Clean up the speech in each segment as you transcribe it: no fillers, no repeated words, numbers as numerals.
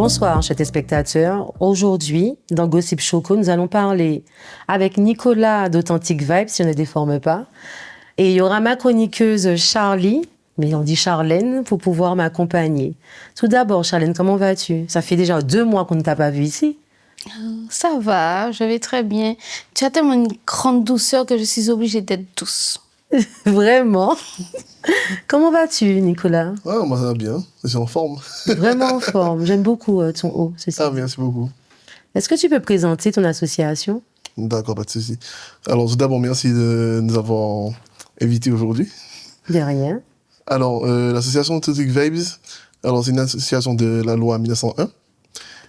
Bonsoir, chers téléspectateurs. Aujourd'hui, dans Gossip Choco, nous allons parler avec Nicolas d'Authentic Vibes, si on ne déforme pas. Et il y aura ma chroniqueuse Charlie, mais on dit Charlène, pour pouvoir m'accompagner. Tout d'abord, Charlène, comment vas-tu? Ça fait déjà 2 mois qu'on ne t'a pas vu ici. Ça va, je vais très bien. Tu as tellement une grande douceur que je suis obligée d'être douce. Vraiment? Comment vas-tu, Nicolas? Ouais, moi ça va bien, je suis en forme. Vraiment en forme. J'aime beaucoup ton haut. Ah, merci beaucoup. Est-ce que tu peux présenter ton association? D'accord, pas de souci. Alors, tout d'abord, merci de nous avoir invités aujourd'hui. De rien. Alors, l'association Authentic Vibes, alors c'est une association de la loi 1901.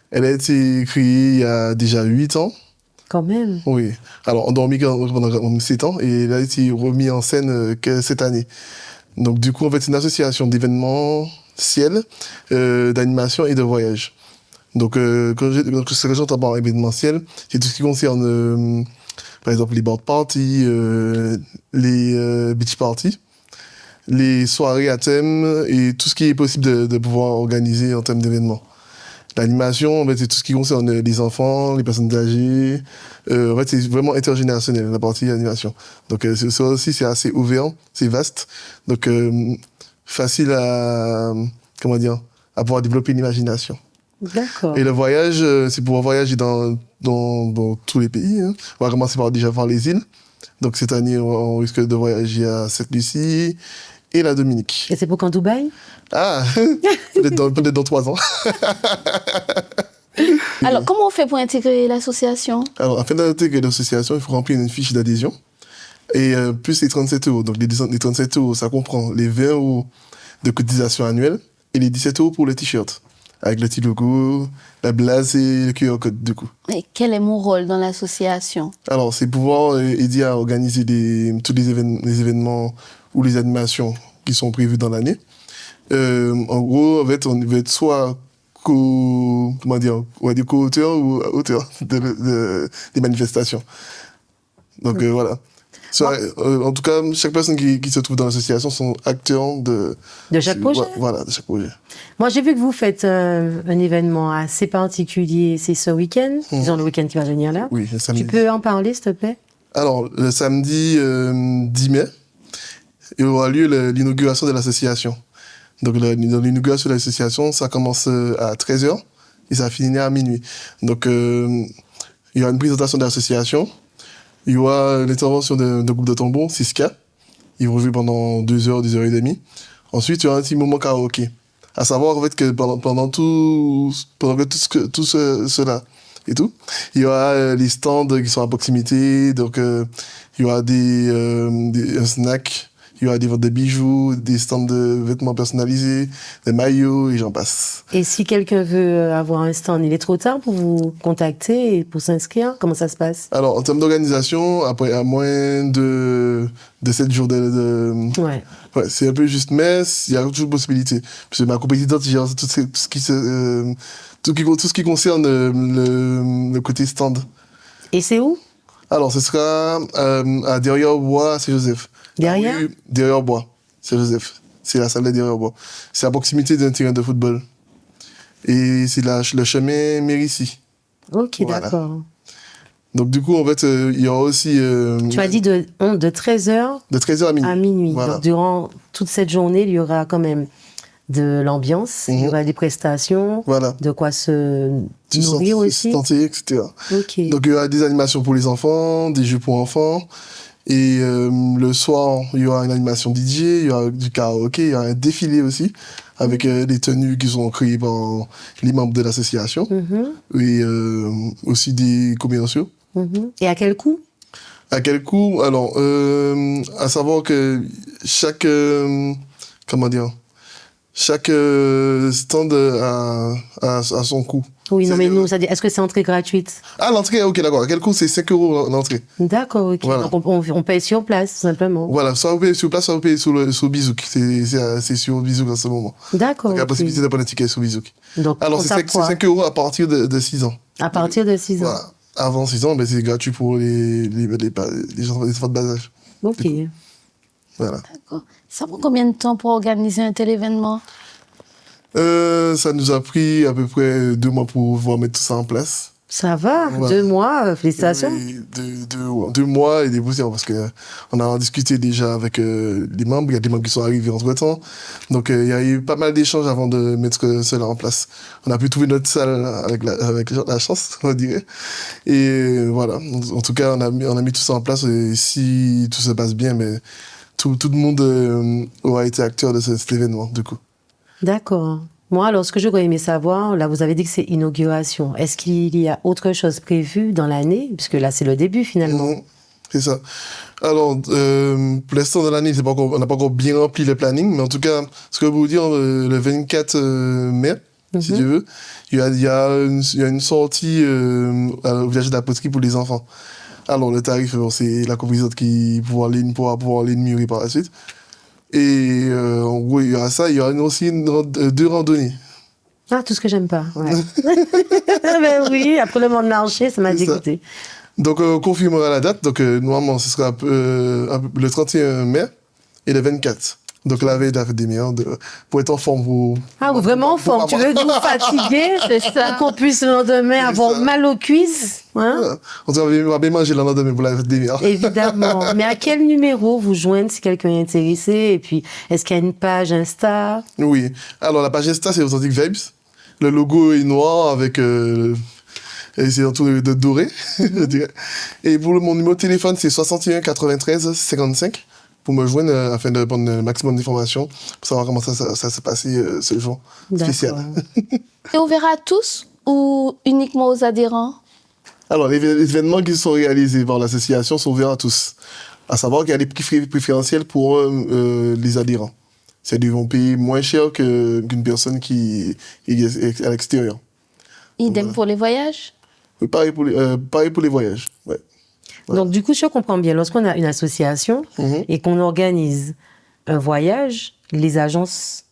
Elle a été créée il y a déjà 8 ans. Quand même. Oui. Alors, endormie pendant 7 ans et elle a été remise en scène que cette année. Donc, du coup, en fait, c'est une association d'événementiels, d'animation et de voyage. Donc, ce que j'entends par événementiel, c'est tout ce qui concerne, par exemple, les board parties, les beach parties, les soirées à thème et tout ce qui est possible de pouvoir organiser en termes d'événements. L'animation, en fait, c'est tout ce qui concerne les enfants, les personnes âgées. En fait, c'est vraiment intergénérationnel, la partie animation. Donc, ça aussi, c'est assez ouvert, c'est vaste. Donc, facile à, comment dire, à pouvoir développer l'imagination. D'accord. Et le voyage, c'est pouvoir voyager dans tous les pays. Hein. On va commencer déjà par les îles. Donc, cette année, on risque de voyager à Sainte-Lucie et la Dominique. Et c'est pour quand Dubaï? Ah, peut-être dans 3 ans. Alors, comment on fait pour intégrer l'association? Alors, afin d'intégrer l'association, il faut remplir une fiche d'adhésion. Et plus les 37 euros. Donc, les 37 euros, ça comprend les 20 euros de cotisation annuelle et les 17 euros pour le t-shirt. Avec le petit logo, la blase et le QR code, du coup. Et quel est mon rôle dans l'association? Alors, c'est pouvoir aider à organiser tous les événements ou les animations qui sont prévues dans l'année. En gros, en fait, on va être soit co-auteur ou auteur des manifestations. Donc, voilà. En tout cas, chaque personne qui se trouve dans l'association sont acteurs de chaque projet. Voilà, de chaque projet. Moi, j'ai vu que vous faites un événement assez particulier, c'est ce week-end, disons le week-end qui va venir là. Oui, le samedi. Tu peux en parler, s'il te plaît? Alors, le samedi 10 mai, il aura lieu l'inauguration de l'association. Donc, l'inauguration de l'association, ça commence à 13h et ça finit à minuit. Donc, il y aura une présentation de l'association. Il y aura l'intervention d'un groupe de tambour, Siska. Ils vont jouer pendant 2 heures, 2 heures et demie. Ensuite, il y aura un petit moment karaoké. À savoir, en fait, que pendant tout cela et tout, il y aura les stands qui sont à proximité. Donc, il y aura un snack. Il y aura des ventes de bijoux, des stands de vêtements personnalisés, des maillots et j'en passe. Et si quelqu'un veut avoir un stand, il est trop tard pour vous contacter et pour s'inscrire? Comment ça se passe? Alors, en termes d'organisation, après, à moins de 7 jours Ouais, c'est un peu juste, mais il y a toujours possibilité. Parce que ma compétitante gère tout ce qui concerne le côté stand. Et c'est où? Alors, ce sera à Derrière-Bois, Saint-Joseph. Derrière? Derrière-Bois, Saint-Joseph. C'est la salle de Derrière-Bois. C'est à proximité d'un terrain de football. Et c'est le chemin Mérissi. Ok, Voilà. d'accord. Donc, du coup, en fait, il y aura aussi... Tu as dit de 13h de 13h à minuit. Voilà. Donc, durant toute cette journée, il y aura quand même de l'ambiance, il y aura des prestations, voilà. de quoi se nourrir aussi. Tenter, etc. Okay. Donc, il y aura des animations pour les enfants, des jeux pour enfants. Et le soir, il y aura une animation DJ, il y aura du karaoké, il y aura un défilé aussi, avec des tenues qui sont créées par les membres de l'association. Et aussi des commerciaux. Et à quel coût? À quel coût? Alors, à savoir que chaque stand a son coût. Oui, non, mais nous, est-ce que c'est entrée gratuite? Ah, l'entrée, ok, d'accord. À quel coût? C'est 5 euros l'entrée. D'accord, ok. Voilà. Donc, on paye sur place, tout simplement. Voilà, soit vous payez sur place, soit vous payez sur Bizouk. C'est sur Bizouk en ce moment. D'accord. Donc, il y a la possibilité de prendre un ticket sur Bizouk. Donc, alors, c'est 5 euros à partir de 6 ans. À partir de 6 ans. Voilà. Avant 6 ans, c'est gratuit pour les enfants de bas âge. Ok. Voilà. D'accord. Ça prend combien de temps pour organiser un tel événement? Ça nous a pris à peu près 2 mois pour pouvoir mettre tout ça en place. Ça va, Ouais. 2 mois, félicitations. Oui, 2 mois et des poussières parce que on a discuté déjà avec les membres. Il y a des membres qui sont arrivés entre-temps. Donc, il y a eu pas mal d'échanges avant de mettre cela en place. On a pu trouver notre salle avec la chance, on dirait. Et voilà. En tout cas, on a mis tout ça en place. Et si tout se passe bien, mais tout le monde aura été acteur de cet événement, du coup. D'accord. Moi, alors, ce que j'aurais aimé savoir, là, vous avez dit que c'est inauguration. Est-ce qu'il y a autre chose prévu dans l'année? Puisque là, c'est le début, finalement. Mhm, c'est ça. Alors, pour l'instant de l'année, on n'a pas encore bien rempli le planning, mais en tout cas, ce que je peux vous dire, le 24 mai, si tu veux, il y a une sortie au village d'Apotki pour les enfants. Alors, le tarif, c'est la composante qui pourra pouvoir aller mûrir par la suite. Et en gros, il y aura ça, il y aura aussi 2 randonnées. Ah, tout ce que j'aime pas, ouais. Ben oui, après le monde marché, ça m'a C'est ça. dégoûté. Donc, on confirmera la date. Donc, normalement, ce sera le 31 mai et le 24. Donc, la veille de la fête des mères, pour être en forme. Ah, oui, vraiment en forme. Tu veux nous fatiguer, C'est ça. qu'on puisse le lendemain avoir ça. mal aux cuisses, hein? On va bien manger le lendemain pour la fête des mères. Évidemment. Mais à quel numéro vous joindre si quelqu'un est intéressé? Et puis, est-ce qu'il y a une page Insta? Oui. Alors, la page Insta, c'est Authentic Vibes. Le logo est noir avec... et c'est entouré de doré, je dirais. Et pour mon numéro de téléphone, c'est 61 93 55 pour me joindre afin de prendre le maximum d'informations pour savoir comment ça s'est passé ce jour spécial. D'accord. C'est ouvert à tous ou uniquement aux adhérents? Alors, les événements qui sont réalisés par l'association sont ouverts à tous. À savoir qu'il y a des prix préférentiels pour les adhérents. C'est-à-dire qu'ils vont payer moins cher qu'une personne qui est à l'extérieur. Idem pour les voyages? Pareil pour les voyages. Ouais. Ouais. Donc, du coup, si je comprends bien, lorsqu'on a une association Mhm. et qu'on organise un voyage, les agences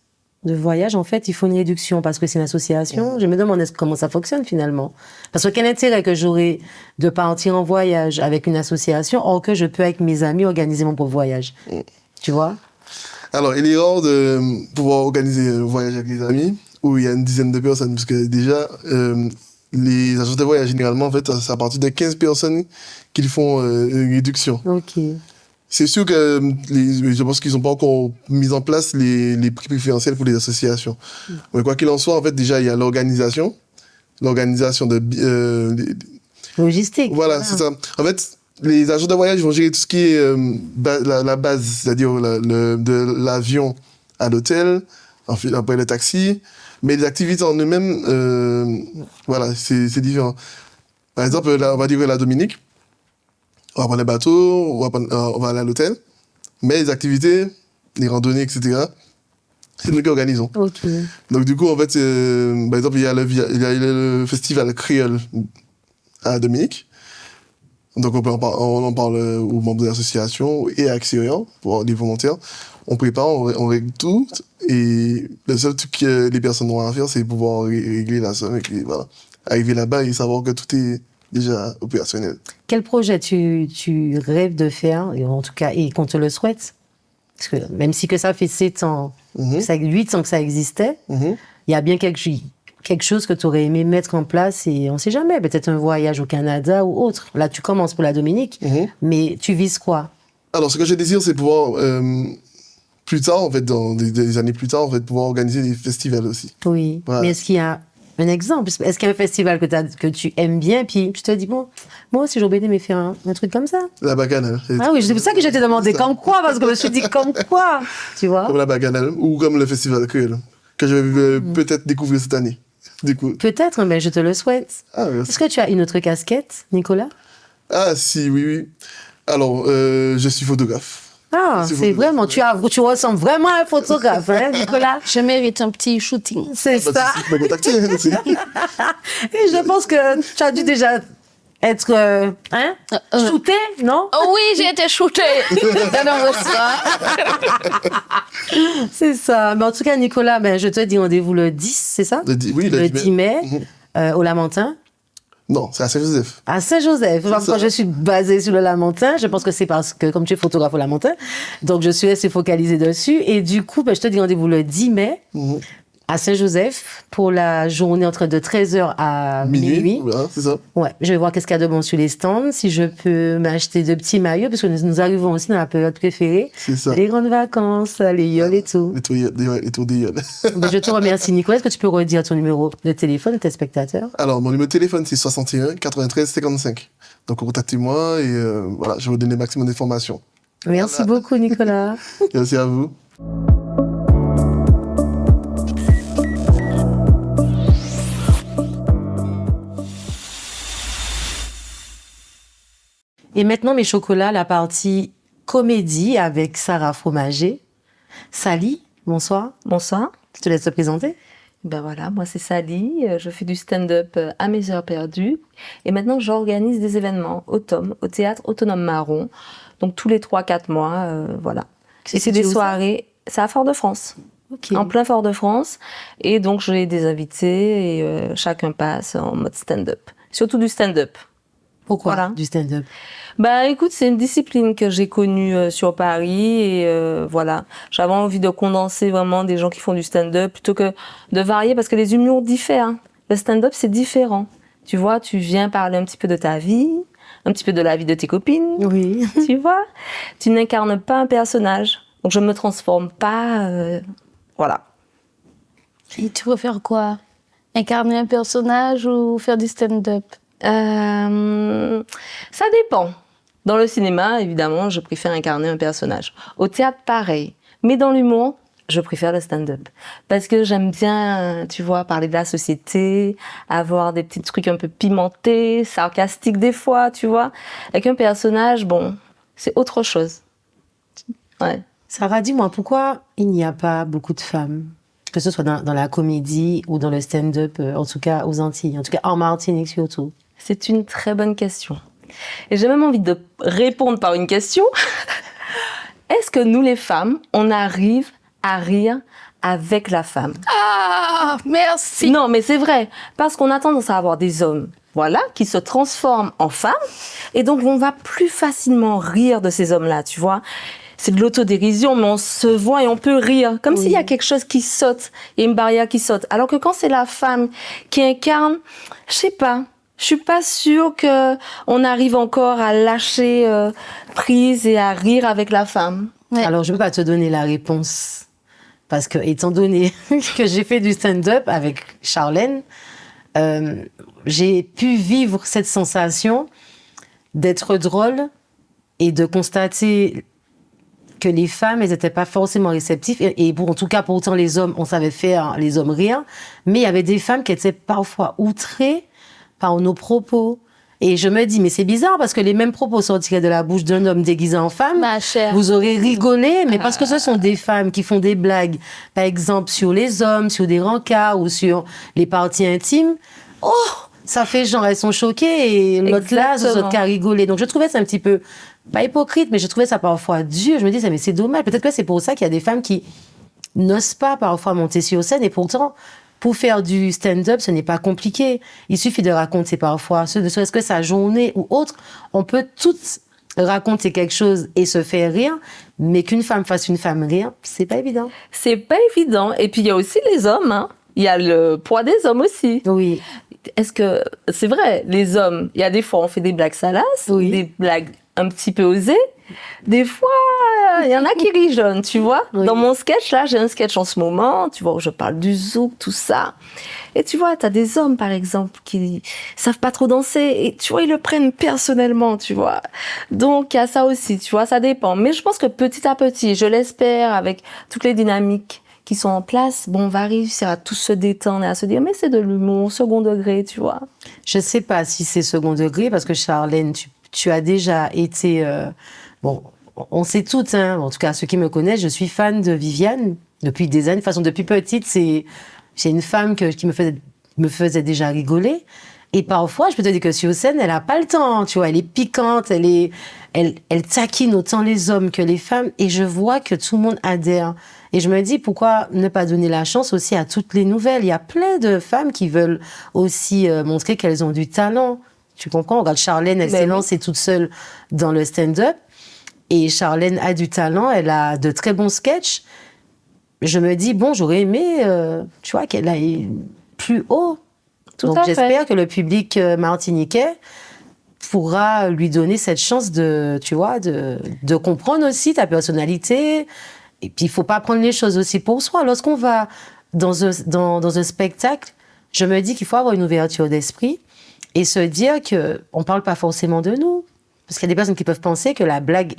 de voyage, en fait, il faut une réduction parce que c'est une association. Je me demande comment ça fonctionne finalement. Parce que quel intérêt que j'aurais de partir en voyage avec une association, or que je peux, avec mes amis, organiser mon propre voyage. Tu vois? Alors, il est rare de pouvoir organiser un voyage avec les amis où il y a une dizaine de personnes, parce que déjà, les agences de voyage, généralement, en fait, c'est à partir de 15 personnes qu'ils font une réduction. Ok. C'est sûr que je pense qu'ils n'ont pas encore mis en place les prix préférentiels pour les associations. Mais quoi qu'il en soit, en fait, déjà, il y a l'organisation de... Logistique. Voilà, c'est ça. En fait, les agents de voyage vont gérer tout ce qui est la base, c'est-à-dire de l'avion à l'hôtel, ensuite après le taxi. Mais les activités en eux-mêmes, voilà, c'est différent. Par exemple, là, on va dire la Dominique, on va prendre le bateau, on va aller à l'hôtel. Mais les activités, les randonnées, etc., c'est nous qui organisons. Ok. Donc du coup, en fait, par exemple, il y a le festival créole à Dominique. Donc on en parle aux membres de l'association et à extérieurs, pour les volontaires. On prépare, on règle tout. Et le seul truc que les personnes ont à faire, c'est pouvoir régler la somme. Et puis, voilà, arriver là-bas et savoir que tout est déjà opérationnel. Quel projet tu rêves de faire, et en tout cas, et qu'on te le souhaite? Parce que même si que ça fait 7 ans, 8 ans que ça existait, il y a bien quelque chose que tu aurais aimé mettre en place et on ne sait jamais, peut-être un voyage au Canada ou autre. Là, tu commences pour la Dominique, mais tu vises quoi? Alors, ce que je désire, c'est pouvoir, plus tard, en fait, dans des années plus tard, en fait, pouvoir organiser des festivals aussi. Oui, Voilà. mais est-ce qu'il y a un exemple? Est-ce qu'il y a un festival que tu aimes bien, puis tu te dis, bon, moi aussi, j'aurais bien aimé faire un truc comme ça? La Bacchanale. Ah oui, c'est pour ça que je t'ai demandé Ça. comme quoi, parce que je me suis dit comme quoi, tu vois? Comme la Bacchanale, ou comme le festival créole, que je vais peut-être découvrir cette année. Du coup. Peut-être, mais je te le souhaite. Ah, merci. Est-ce que tu as une autre casquette, Nicolas? Ah, si, oui. Alors, je suis photographe. Ah, C'est c'est beau. vraiment, tu ressembles vraiment à un photographe, hein, Nicolas? Je mérite un petit shooting. C'est Bah, ça. tu peux me contacter aussi. Et je pense que tu as dû déjà être, shooté, non? Oh oui, j'ai été shootée dans un restaurant. C'est ça. Mais en tout cas, Nicolas, ben, je te dis rendez-vous le 10, c'est ça? Oui, Le 10 mai, au Lamentin. Non, c'est à Saint-Joseph. À Saint-Joseph. Quand ça. je suis basée sur le Lamentin, je pense que c'est parce que, comme tu es photographe au Lamentin, donc je suis restée focalisée dessus. Et du coup, ben, je te dis rendez-vous le 10 mai. à Saint-Joseph pour la journée entre de 13h à minuit. Voilà, c'est ça. Ouais, je vais voir qu'est-ce qu'il y a de bon sur les stands, si je peux m'acheter de petits maillots, parce que nous arrivons aussi dans la période préférée, C'est ça. les grandes vacances, les yoles et tout. Les tours des yoles. Ben, je te remercie, Nicolas. Est-ce que tu peux redire ton numéro de téléphone de tes spectateurs? Alors, mon numéro de téléphone, c'est 61 93 55. Donc, contactez-moi et voilà, je vais vous donner le maximum d'informations. Merci beaucoup, Nicolas. Merci à vous. Et maintenant, mes chocolats, la partie comédie avec Sarah Fromager. Sally, bonsoir. Bonsoir. Je te laisse te présenter. Ben voilà, moi c'est Sally, je fais du stand-up à mes heures perdues et maintenant j'organise des événements au Théâtre Autonome Marron, donc tous les 3-4 mois, voilà. Et c'est des soirées, c'est à Fort-de-France, en plein Fort-de-France, et donc j'ai des invités et chacun passe en mode stand-up, surtout du stand-up. Pourquoi Voilà. du stand-up? Bah écoute, c'est une discipline que j'ai connue sur Paris et voilà, j'avais envie de condenser vraiment des gens qui font du stand-up plutôt que de varier parce que les humours diffèrent. Hein. Le stand-up c'est différent. Tu vois, tu viens parler un petit peu de ta vie, un petit peu de la vie de tes copines. Oui. Tu vois, tu n'incarnes pas un personnage. Donc je me transforme pas, voilà. Et tu préfères quoi? Incarner un personnage ou faire du stand-up? Ça dépend. Dans le cinéma, évidemment, je préfère incarner un personnage. Au théâtre, pareil. Mais dans l'humour, je préfère le stand-up. Parce que j'aime bien, tu vois, parler de la société, avoir des petits trucs un peu pimentés, sarcastiques des fois, tu vois. Avec un personnage, bon, c'est autre chose. Ouais. Sarah, dis-moi, pourquoi il n'y a pas beaucoup de femmes, que ce soit dans la comédie ou dans le stand-up, en tout cas aux Antilles, en tout cas en Martinique surtout? C'est une très bonne question. Et j'ai même envie de répondre par une question. Est-ce que nous, les femmes, on arrive à rire avec la femme? Ah, merci. Non, mais c'est vrai. Parce qu'on a tendance à avoir des hommes, voilà, qui se transforment en femmes. Et donc, on va plus facilement rire de ces hommes-là, tu vois. C'est de l'autodérision, mais on se voit et on peut rire. Comme s'il y a quelque chose qui saute. Il y a une barrière qui saute. Alors que quand c'est la femme qui incarne, je sais pas. Je suis pas sûre que on arrive encore à lâcher prise et à rire avec la femme. Ouais. Alors, je ne peux pas te donner la réponse. Parce que, étant donné que j'ai fait du stand-up avec Charlène, j'ai pu vivre cette sensation d'être drôle et de constater que les femmes, elles n'étaient pas forcément réceptives. Et en tout cas, pour autant, les hommes, on savait faire les hommes rire. Mais il y avait des femmes qui étaient parfois outrées par nos propos. Et je me dis, mais c'est bizarre parce que les mêmes propos sortiraient de la bouche d'un homme déguisé en femme. Ma chère. Vous aurez rigolé, mais parce que ce sont des femmes qui font des blagues, par exemple, sur les hommes, sur des rencarts ou sur les parties intimes. Oh, ça fait genre, elles sont choquées et l'autre là, ce autre qui a rigolé. Donc je trouvais ça un petit peu, pas hypocrite, mais je trouvais ça parfois dur. Je me disais, mais c'est dommage. Peut-être que c'est pour ça qu'il y a des femmes qui n'osent pas parfois monter sur scène et pourtant, pour faire du stand-up, ce n'est pas compliqué. Il suffit de raconter parfois, ne serait-ce que sa journée ou autre. On peut toutes raconter quelque chose et se faire rire, mais qu'une femme fasse une femme rire, c'est pas évident. C'est pas évident. Et puis il y a aussi les hommes, hein. Il y a le poids des hommes aussi. Oui. Est-ce que c'est vrai, les hommes, il y a des fois on fait des blagues salaces, Oui. des blagues un petit peu osées. Des fois, il y en a qui rigolent, tu vois. Oui. Dans mon sketch, là, j'ai un sketch en ce moment, tu vois, où je parle du zouk, tout ça. Et tu vois, t'as des hommes, par exemple, qui savent pas trop danser. Et tu vois, ils le prennent personnellement, tu vois. Donc, il y a ça aussi, tu vois, ça dépend. Mais je pense que petit à petit, je l'espère, avec toutes les dynamiques qui sont en place, bon, on va réussir à tous se détendre et à se dire, mais c'est de l'humour, second degré, tu vois. Je sais pas si c'est second degré, parce que Charlène, tu as déjà été... bon, on sait toutes, hein, en tout cas ceux qui me connaissent, je suis fan de Viviane depuis des années. De toute façon, depuis petite, c'est une femme qui me faisait déjà rigoler. Et parfois, je peux te dire que sur scène, elle a pas le temps, tu vois. Elle est piquante, elle taquine autant les hommes que les femmes. Et je vois que tout le monde adhère. Et je me dis, pourquoi ne pas donner la chance aussi à toutes les nouvelles? Il y a plein de femmes qui veulent aussi montrer qu'elles ont du talent. Tu comprends? Regarde, Charlène, elle s'est lancée toute seule dans le stand-up. Et Charlène a du talent, elle a de très bons sketchs. je me dis, bon, j'aurais aimé, tu vois, qu'elle aille plus haut. Tout Donc, à fait. j'espère que le public martiniquais pourra lui donner cette chance de, tu vois, de comprendre aussi ta personnalité. Et puis, il faut pas prendre les choses aussi pour soi. Lorsqu'on va dans un spectacle, je me dis qu'il faut avoir une ouverture d'esprit et se dire que on parle pas forcément de nous. Parce qu'il y a des personnes qui peuvent penser que la blague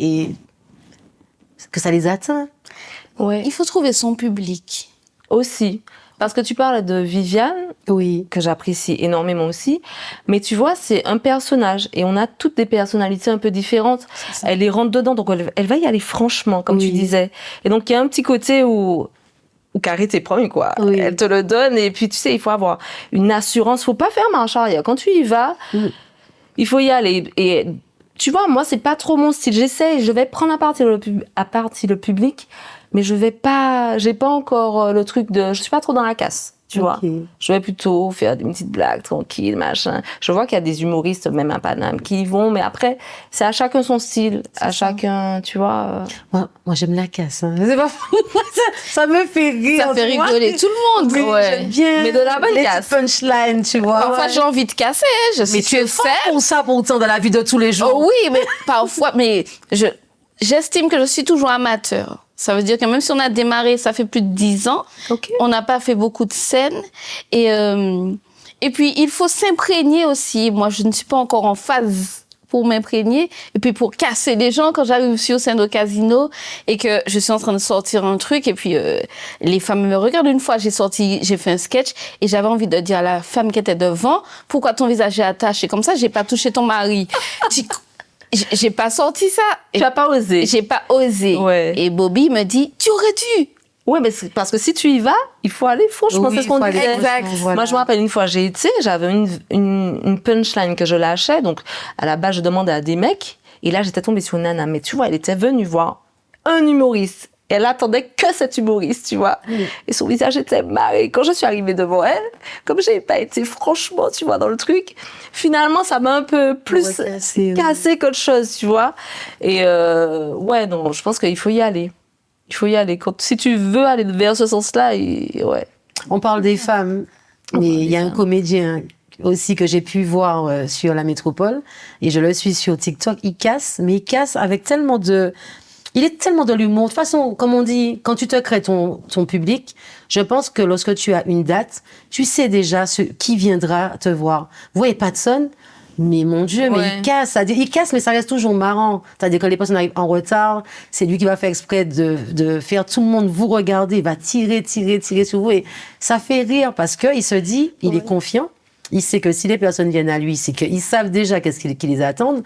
que ça les atteint. Ouais. Il faut trouver son public. Aussi. Parce que tu parles de Viviane, Oui. que j'apprécie énormément aussi. Mais tu vois, c'est un personnage. Et on a toutes des personnalités un peu différentes. Elle les rentre dedans. Donc, elle va y aller franchement, comme Oui. tu disais. Et donc, il y a un petit côté où Carré t'es promis, quoi. Oui. Elle te le donne. Et puis, tu sais, il faut avoir une assurance. Faut pas faire marche arrière. Quand tu y vas, il faut y aller. Et tu vois, moi, c'est pas trop mon style. J'essaie, je vais prendre à partie le public. Mais j'ai pas encore le truc je suis pas trop dans la casse, tu vois. Je vais plutôt faire des petites blagues tranquilles, machin. Je vois qu'il y a des humoristes, même à Paname, qui y vont, mais après, c'est à chacun son style, chacun, tu vois. Moi, j'aime la casse. Hein. C'est pas ça me fait rire. Ça fait tu vois. rigoler tout le monde. Oui, Ouais. j'aime bien. Mais de la bonne les casse. petites punchlines, tu vois. Parfois, j'ai envie de casser. Je sais Mais tu es que fort faire. pour ça pourtant dans la vie de tous les jours. Oh oui, mais parfois, mais j'estime que je suis toujours amateur. Ça veut dire que même si on a démarré, ça fait plus de 10 ans, Ok. on n'a pas fait beaucoup de scènes. Et puis, il faut s'imprégner aussi. Moi, je ne suis pas encore en phase pour m'imprégner. Et puis, pour casser les gens, quand j'arrive sur scène au casino et que je suis en train de sortir un truc, et puis les femmes me regardent. Une fois, j'ai fait un sketch et j'avais envie de dire à la femme qui était devant, pourquoi ton visage est attaché comme ça? J'ai pas touché ton mari. J'ai pas sorti ça. Tu n'as pas osé. J'ai pas osé. Ouais. Et Bobby me dit, tu aurais dû. Ouais, mais c'est parce que si tu y vas, il faut aller franchement, Oui, c'est ce qu'on il faut aller disait. franchement, voilà. Moi, je me rappelle une fois, j'avais une punchline que je lâchais, donc à la base, je demandais à des mecs, et là, j'étais tombée sur une nana, mais tu vois, elle était venue voir un humoriste. Et elle attendait que cet humoriste, tu vois. Et son visage était marré. Quand je suis arrivée devant elle, comme j'ai pas été franchement, tu vois, dans le truc, finalement, ça m'a un peu plus cassé qu'autre chose, tu vois. Et ouais, non, je pense qu'il faut y aller. Il faut y aller. Si tu veux aller vers ce sens-là, ouais. On parle des femmes, mais il y a un comédien aussi que j'ai pu voir sur la métropole, et je le suis sur TikTok. Il casse avec tellement de... Il est tellement de l'humour. De toute façon, comme on dit, quand tu te crées ton public, je pense que lorsque tu as une date, tu sais déjà qui viendra te voir. Vous voyez Patson, mais mon Dieu, mais il casse. C'est-à-dire, il casse, mais ça reste toujours marrant. C'est-à-dire que les personnes arrivent en retard, c'est lui qui va faire exprès de faire tout le monde vous regarder, il va tirer sur vous. Et ça fait rire parce qu'il se dit, il est confiant. Il sait que si les personnes viennent à lui, c'est qu'ils savent déjà qu'est-ce qui les attend.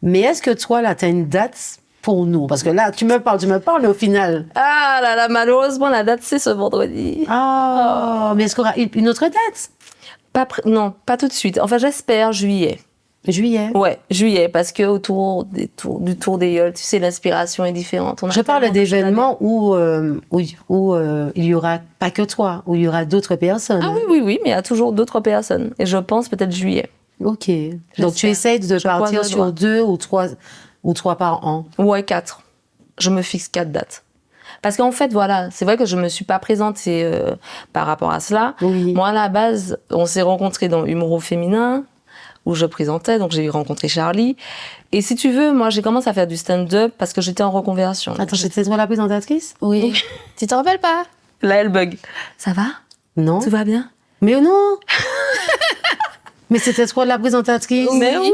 Mais est-ce que toi, là, tu as une date pour nous? Parce que là, tu me parles, mais au final... Ah là là, malheureusement, la date, c'est ce vendredi. Mais est-ce qu'il y aura une autre date? Non, pas tout de suite. Enfin, j'espère juillet. Juillet. Ouais, juillet, parce que du tour des Yoles, tu sais, l'inspiration est différente. Je parle d'événements où il y aura pas que toi, où il y aura d'autres personnes. Ah oui, mais il y a toujours d'autres personnes. Et je pense peut-être juillet. Ok. Donc tu essayes de partir sur 2 ou 3 par an. Ouais, 4. Je me fixe 4 dates. Parce qu'en fait, voilà, c'est vrai que je me suis pas présentée par rapport à cela. Oui. Moi, à la base, on s'est rencontrés dans Humour au féminin, où je présentais, donc j'ai rencontré Charlie. Et si tu veux, moi, j'ai commencé à faire du stand-up parce que j'étais en reconversion. Attends, j'étais toi la présentatrice? Oui. Tu te rappelles pas? Là, elle bug. Ça va? Non. Tout va bien? Mais non. Mais c'était toi la présentatrice? Mais oui.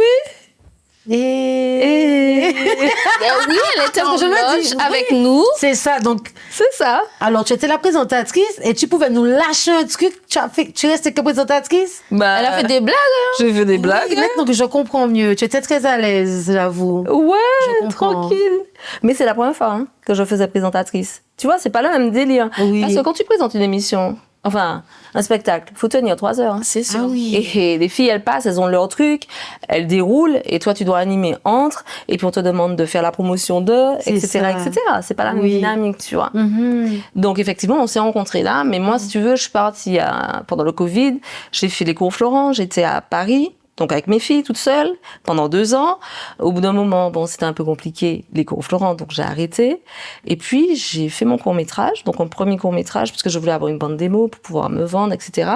Et... Oui, elle était en je me dis, loge avec nous. C'est ça, donc... C'est ça. Alors, tu étais la présentatrice et tu pouvais nous lâcher un truc. Tu restais que présentatrice? Bah, Elle a fait des blagues. Hein. j'ai fait des blagues. Oui, maintenant que je comprends mieux. Tu étais très à l'aise, j'avoue. Ouais, Je comprends. tranquille. Mais c'est la première fois que je faisais présentatrice. Tu vois, c'est pas le même délire. Oui. Parce que quand tu présentes une émission, enfin, un spectacle, faut tenir 3 heures. C'est sûr. Ah oui. Et les filles, elles passent, elles ont leur truc, elles déroulent, et toi, tu dois animer entre, et puis on te demande de faire la promotion d'eux, C'est etc., ça. etc. C'est pas la même Oui. dynamique, tu vois. Mhm. Donc, effectivement, on s'est rencontrés là, mais moi, si tu veux, je suis partie pendant le Covid, j'ai fait les cours Florent, j'étais à Paris, Donc avec mes filles toute seule pendant 2 ans. Au bout d'un moment, bon, c'était un peu compliqué, les cours Florent, donc j'ai arrêté. Et puis j'ai fait mon court-métrage, donc mon premier court-métrage, parce que je voulais avoir une bande démo pour pouvoir me vendre, etc.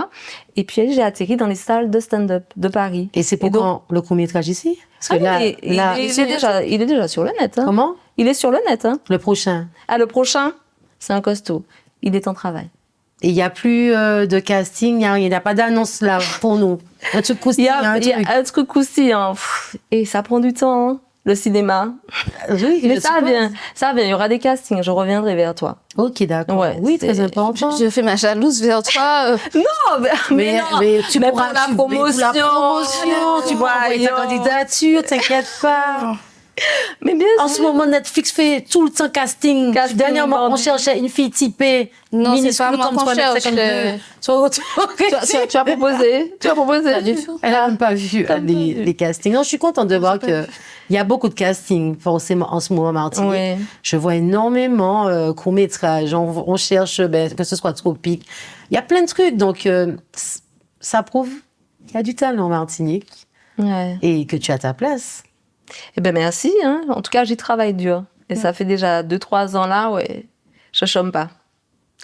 Et puis j'ai atterri dans les salles de stand-up de Paris. Et c'est pour donc- quand le court-métrage ici? Parce que Ah oui, il est déjà sur le net. Hein. Comment? Il est sur le net. Hein. Le prochain. Ah, le prochain, c'est un costaud. Il est en travail. Et il n'y a plus de casting, il n'y a pas d'annonce là pour nous. Un truc Il y croustillant, a, un il y truc. a un truc croustillant. Et ça prend du temps, hein, le cinéma. Oui, Mais je ça suppose. vient, ça vient. Il y aura des castings. Je reviendrai vers toi. Ok, d'accord. Ouais, Oui, c'est- très important. Je fais ma jalouse vers toi. Non, mais non. mais tu Mais pourras pour la mais promotion, pour la promotion, tu vois, envoyer ta voyons. candidature, t'inquiète pas. Mais bien En sûr. ce moment, Netflix fait tout le temps casting. Casting, Dernièrement, on bandit. cherchait une fille typée. Non, c'est minuscule pas moi comme qu'on toi, cherche. 52. Tu as proposé. Tu as proposé. Pas du tout. Elle n'a même pas vu T'as pas vu. les castings. Non, je suis contente de voir qu'il y a beaucoup de castings, forcément, en ce moment, Martinique. Ouais. Je vois énormément courts-métrages. On cherche, que ce soit tropique. Il y a plein de trucs. Donc, ça prouve qu'il y a du talent en Martinique Ouais. et que tu as ta place. Eh ben merci. Hein. En tout cas, j'y travaille dur. Et ça fait déjà 2-3 ans là, ouais. Je chôme pas.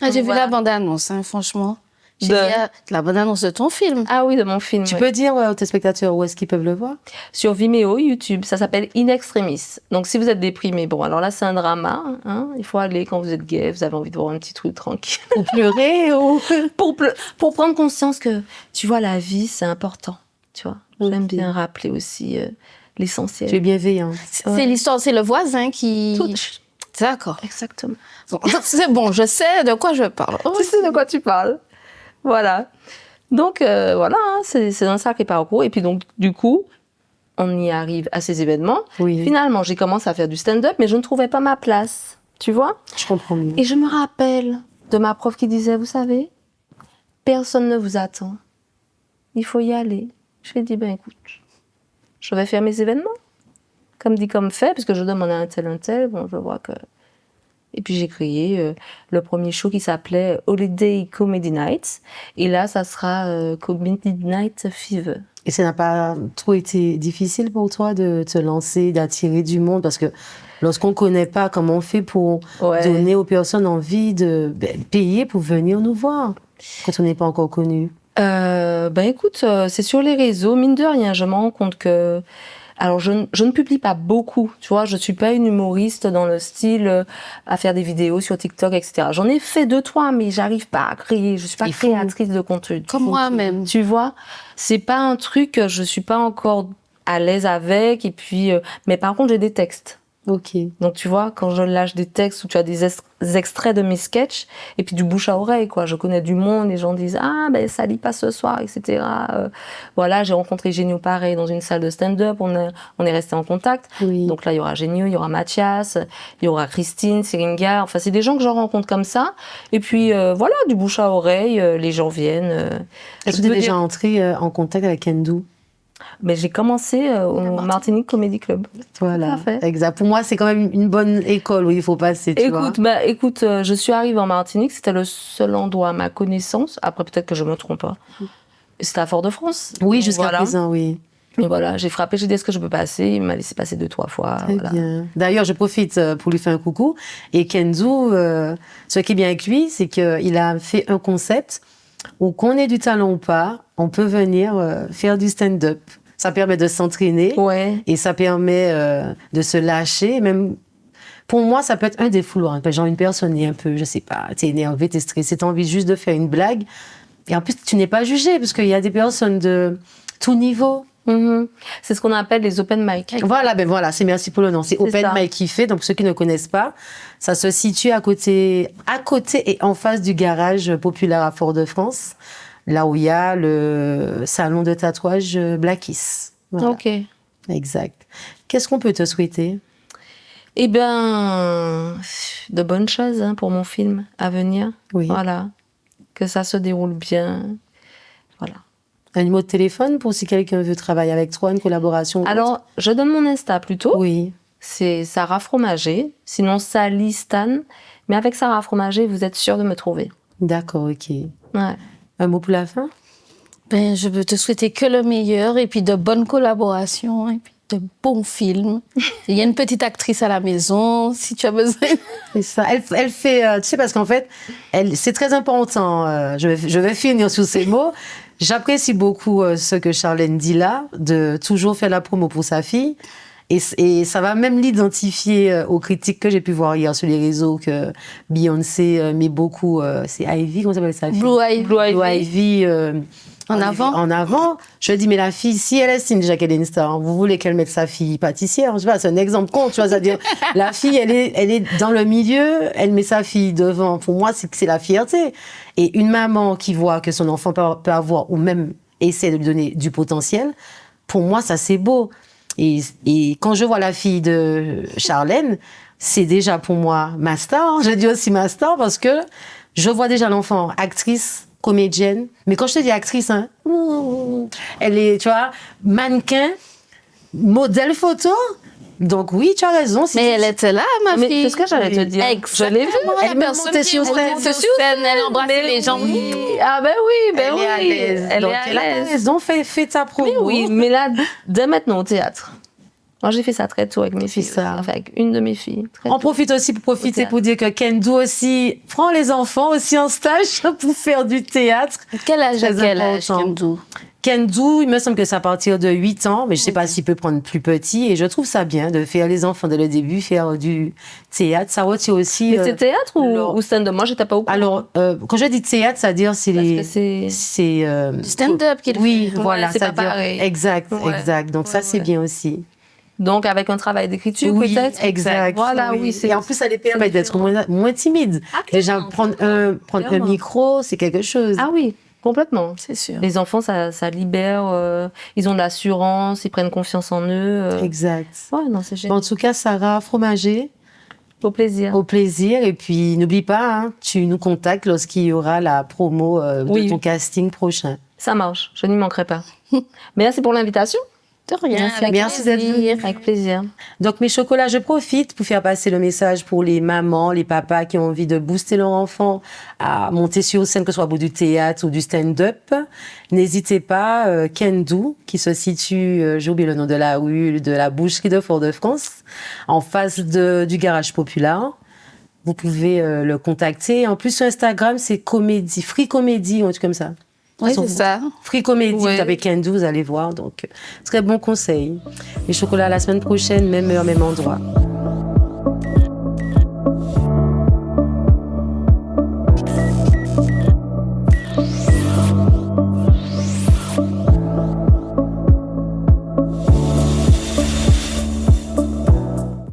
Ah, j'ai vu Voilà. la bande-annonce, hein, franchement. J'ai De- vu la bande-annonce de ton film. Ah oui, de mon film. Tu ouais. peux dire aux téléspectateurs où est-ce qu'ils peuvent le voir? Sur Vimeo, YouTube, ça s'appelle In Extremis. Donc si vous êtes déprimé, bon alors là c'est un drama, hein, il faut aller quand vous êtes gay, vous avez envie de voir un petit truc tranquille. Ou pleurer ou... pour prendre conscience que, tu vois, la vie c'est important, tu vois. J'aime Ok. bien rappeler aussi l'essentiel. Tu es bienveillante. C'est l'histoire, c'est le voisin qui. Tout- D'accord. Exactement. Bon, c'est bon, je sais de quoi je parle. Tu sais de quoi tu parles. Voilà. Donc voilà, hein, c'est un sacré parcours. Et puis donc du coup, on y arrive à ces événements. Oui, Finalement, j'ai commencé à faire du stand-up, mais je ne trouvais pas ma place, tu vois. je comprends mieux. Et je me rappelle de ma prof qui disait, vous savez, personne ne vous attend. Il faut y aller. Je lui ai dit, ben écoute, je vais faire mes événements. Comme dit, comme fait, parce que je demande à un tel. Bon, je vois que... Et puis j'ai créé le premier show qui s'appelait Holiday Comedy Nights. Et là, ça sera Comedy Night Fever. Et ça n'a pas trop été difficile pour toi de te lancer, d'attirer du monde? Parce que lorsqu'on ne connaît pas comment on fait pour Ouais. donner aux personnes envie de payer pour venir nous voir, quand on n'est pas encore connu. Ben écoute, c'est sur les réseaux, mine de rien, je me rends compte que... Alors, je ne publie pas beaucoup, tu vois, je suis pas une humoriste dans le style à faire des vidéos sur TikTok, etc. J'en ai fait 2-3, mais j'arrive pas à créer, je suis pas Il faut- créatrice de contenu. Comme moi-même. Tu vois, c'est pas un truc que je suis pas encore à l'aise avec, et puis... mais par contre, j'ai des textes. Ok. Donc, tu vois, quand je lâche des textes où tu as des extraits de mes sketchs, et puis du bouche à oreille, quoi. Je connais du monde, les gens disent « Ah, ben, ça lit pas ce soir, etc. Voilà, j'ai rencontré Génio pareil dans une salle de stand-up, on est resté en contact. Oui. Donc là, il y aura Génio, il y aura Mathias, il y aura Christine, Seringa. Enfin, c'est des gens que je rencontre comme ça. Et puis, voilà, du bouche à oreille, les gens viennent. Est-ce que tu es déjà entré en contact avec Kendou? Mais j'ai commencé au Martinique Comedy Club. Voilà. Tout à fait. Exact. Pour moi, c'est quand même une bonne école où il faut passer, tu vois. Écoute, je suis arrivée en Martinique, c'était le seul endroit à ma connaissance. Après, peut-être que je me trompe pas. C'était à Fort-de-France. Oui, Donc, jusqu'à voilà. présent, oui. Et voilà, j'ai frappé, j'ai dit est-ce que je peux passer. Il m'a laissé passer 2-3 fois. Très Voilà. bien. D'ailleurs, je profite pour lui faire un coucou. Et Kenzo, ce qui est bien avec lui, c'est qu'il a fait un concept où qu'on ait du talent ou pas, on peut venir faire du stand-up. Ça permet de s'entraîner Ouais. et ça permet de se lâcher. Même pour moi, ça peut être un défouloir. Hein. Genre une personne est un peu, je sais pas, t'es énervé, t'es stressé, t'as envie juste de faire une blague. Et en plus, tu n'es pas jugé parce qu'il y a des personnes de tout niveau. Mhm. C'est ce qu'on appelle les open mic. Voilà, c'est merci pour le nom. C'est Open ça. Mic qui fait. Donc, ceux qui ne connaissent pas, ça se situe à côté et en face du garage populaire à Fort-de-France, là où il y a le salon de tatouage Blackis. Voilà. Ok. Exact. Qu'est-ce qu'on peut te souhaiter? Eh ben, de bonnes choses hein, pour mon film à venir. Oui. Voilà. Que ça se déroule bien. Voilà. Un numéro de téléphone pour si quelqu'un veut travailler avec toi, une collaboration? Alors, je donne mon Insta plutôt. Oui. C'est Sarah Fromager. Sinon, Sally Stan. Mais avec Sarah Fromager, vous êtes sûr de me trouver. D'accord, ok. Ouais. Un mot pour la fin? Ben, je veux te souhaiter que le meilleur et puis de bonnes collaborations et puis de bons films. Il y a une petite actrice à la maison, si tu as besoin. C'est ça. Elle fait, tu sais, parce qu'en fait, c'est très important. Je vais finir sur ces mots. J'apprécie beaucoup ce que Charlène dit là, de toujours faire la promo pour sa fille. Et ça va même l'identifier aux critiques que j'ai pu voir hier sur les réseaux que Beyoncé met beaucoup. C'est Ivy, comment s'appelle sa fille? Blue Ivy. En avant. En avant. Je dis, mais la fille, si elle estime déjà qu'elle est une star, vous voulez qu'elle mette sa fille pâtissière? Je sais pas, c'est un exemple con, tu vois, c'est-à-dire, la fille, elle est dans le milieu, elle met sa fille devant. Pour moi, c'est la fierté. Et une maman qui voit que son enfant peut avoir, ou même essaie de lui donner du potentiel, pour moi, ça, c'est beau. Et quand je vois la fille de Charlène, c'est déjà pour moi ma star. Je dis aussi ma star parce que je vois déjà l'enfant actrice, comédienne. Mais quand je te dis actrice, hein, elle est, tu vois, mannequin, modèle photo. Donc oui, tu as raison. Mais elle était là, ma Mais fille. c'est ce que j'allais te dire. Je l'ai vue. Elle est même montée sur scène. Elle embrassait les gens. Oui. Ah ben oui, ben Elle oui. est à l'aise. Elle Donc, est à elle a l'aise. raison, fais ta promo. Mais oui, mais là, dès maintenant au théâtre. Moi, j'ai fait ça très tôt avec mes filles. ça. Enfin, avec une de mes filles. Très On tôt. profite aussi pour dire que Kendo aussi prend les enfants aussi en stage pour faire du théâtre. Quel âge, Très quel âge, important. Kendo? Kendo, il me semble que c'est à partir de 8 ans, mais je sais pas s'il peut prendre plus petit. Et je trouve ça bien de faire les enfants dès le début, faire du théâtre. Ça retire aussi. Mais c'est théâtre ou stand-up? Moi, j'étais pas au courant. Alors, quand je dis théâtre, c'est-à-dire Parce que c'est... Stand-up qu'il oui, fait. voilà, c'est pas c'est-à-dire pareil. exact, Ouais. exact. Donc ça, c'est ouais. bien aussi. Donc, avec un travail d'écriture, Oui, peut-être? exact. Voilà, oui. Et en plus, ça les permet d'être moins timides. Déjà, prendre un clairement. micro, c'est quelque chose. Ah oui, complètement. C'est sûr. Les enfants, ça libère. Ils ont de l'assurance, ils prennent confiance en eux. Exact. Ouais, non, c'est génial. En tout cas, Sarah Fromager, Au plaisir. au plaisir. Et puis, n'oublie pas, hein, tu nous contactes lorsqu'il y aura la promo Oui. de ton casting prochain. Ça marche, je n'y manquerai pas. Merci pour l'invitation. De rien. Merci d'être venue. Avec plaisir. Donc, mes chocolats, je profite pour faire passer le message pour les mamans, les papas qui ont envie de booster leur enfant à monter sur scène, que ce soit pour du théâtre ou du stand-up. N'hésitez pas, Kendo, qui se situe, j'ai oublié le nom de la rue, de la boucherie de Fort-de-France, en face du garage populaire. Vous pouvez le contacter. En plus, sur Instagram, c'est Free Comedy, ou un truc comme ça. Oui, c'est ça. Free Comedy, Ouais. vous tapez Kendo, vous allez voir. Donc, très bon conseil. Les chocolats la semaine prochaine, même heure, même endroit.